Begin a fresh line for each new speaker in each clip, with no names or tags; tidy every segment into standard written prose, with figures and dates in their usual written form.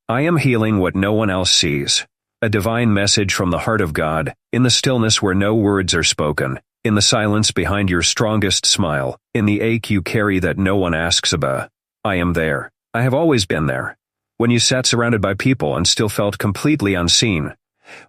I am healing what no one else sees. A divine message from the heart of God, in the stillness where no words are spoken, in the silence behind your strongest smile, in the ache you carry that no one asks about. I am there. I have always been there. When you sat surrounded by people and still felt completely unseen.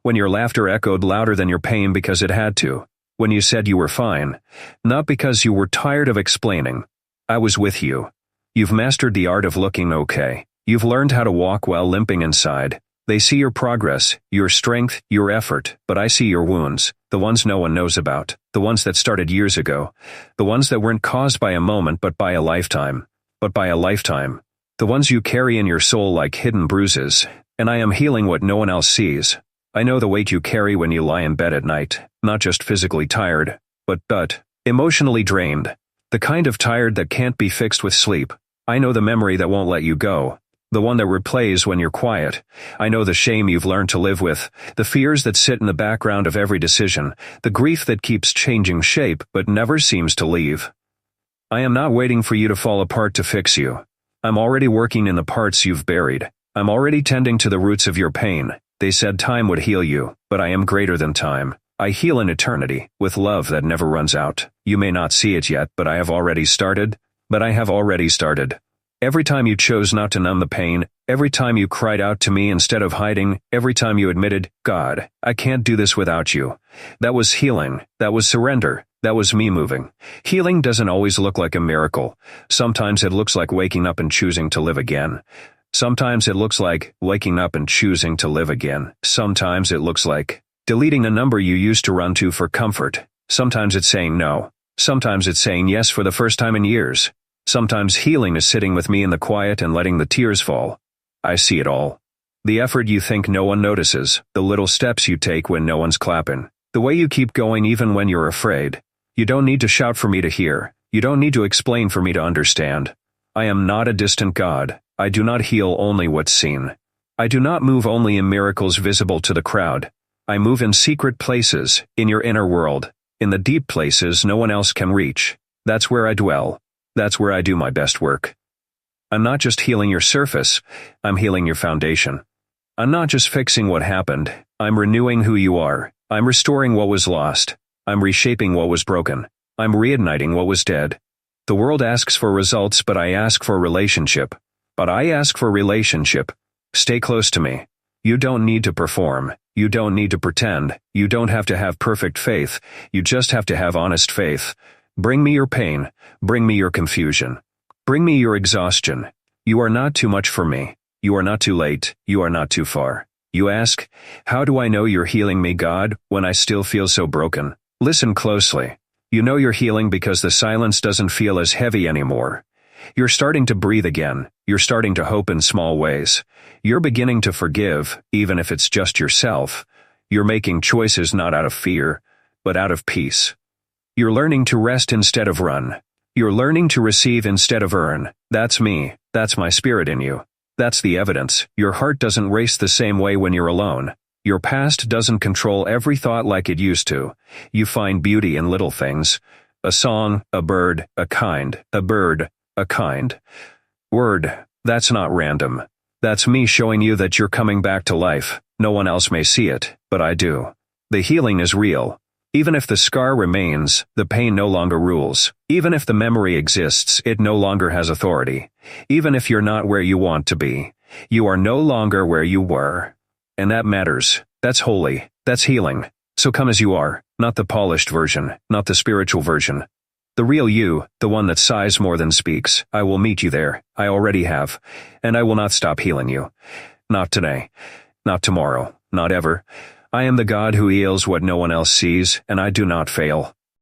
When your laughter echoed louder than your pain because it had to. When you said you were fine, not because you were tired of explaining. I was with you. You've mastered the art of looking okay. You've learned how to walk while limping inside. They see your progress, your strength, your effort, but I see your wounds, the ones no one knows about, the ones that started years ago, the ones that weren't caused by a moment but by a lifetime. The ones you carry in your soul like hidden bruises, and I am healing what no one else sees. I know the weight you carry when you lie in bed at night, not just physically tired, but emotionally drained. The kind of tired that can't be fixed with sleep. I know the memory that won't let you go. The one that replays when you're quiet. I know the shame you've learned to live with, the fears that sit in the background of every decision, the grief that keeps changing shape but never seems to leave. I am not waiting for you to fall apart to fix you. I'm already working in the parts you've buried. I'm already tending to the roots of your pain. They said time would heal you, but I am greater than time. I heal in eternity, with love that never runs out. You may not see it yet, but I have already started. Every time you chose not to numb the pain, every time you cried out to me instead of hiding, every time you admitted, God, I can't do this without you. That was healing. That was surrender. That was me moving. Healing doesn't always look like a miracle. Sometimes it looks like waking up and choosing to live again. Sometimes it looks like waking up and choosing to live again. Sometimes it looks like deleting a number you used to run to for comfort. Sometimes it's saying no. Sometimes it's saying yes for the first time in years. Sometimes healing is sitting with me in the quiet and letting the tears fall. I see it all. The effort you think no one notices, the little steps you take when no one's clapping, the way you keep going even when you're afraid. You don't need to shout for me to hear. You don't need to explain for me to understand. I am not a distant God. I do not heal only what's seen. I do not move only in miracles visible to the crowd. I move in secret places, in your inner world, in the deep places no one else can reach. That's where I dwell. That's where I do my best work. I'm not just healing your surface, I'm healing your foundation. I'm not just fixing what happened, I'm renewing who you are. I'm restoring what was lost. I'm reshaping what was broken. I'm reigniting what was dead. The world asks for results, but I ask for relationship. Stay close to me. You don't need to perform. You don't need to pretend. You don't have to have perfect faith. You just have to have honest faith. Bring me your pain. Bring me your confusion. Bring me your exhaustion. You are not too much for me. You are not too late. You are not too far. You ask, how do I know you're healing me, God, when I still feel so broken? Listen closely. You know you're healing because the silence doesn't feel as heavy anymore. You're starting to breathe again. You're starting to hope in small ways. You're beginning to forgive, even if it's just yourself. You're making choices not out of fear, but out of peace. You're learning to rest instead of run. You're learning to receive instead of earn. That's me. That's my spirit in you. That's the evidence. Your heart doesn't race the same way when you're alone. Your past doesn't control every thought like it used to. You find beauty in little things. A song, a bird, a kind, a bird, a kind. Word, that's not random. That's me showing you that you're coming back to life. No one else may see it, but I do. The healing is real. Even if the scar remains, the pain no longer rules. Even if the memory exists, it no longer has authority. Even if you're not where you want to be, you are no longer where you were. And that matters. That's holy. That's healing. So come as you are, not the polished version, not the spiritual version. The real you, the one that sighs more than speaks. I will meet you there. I already have. And I will not stop healing you. Not today. Not tomorrow. Not ever. I am the God who heals what no one else sees, and I do not fail.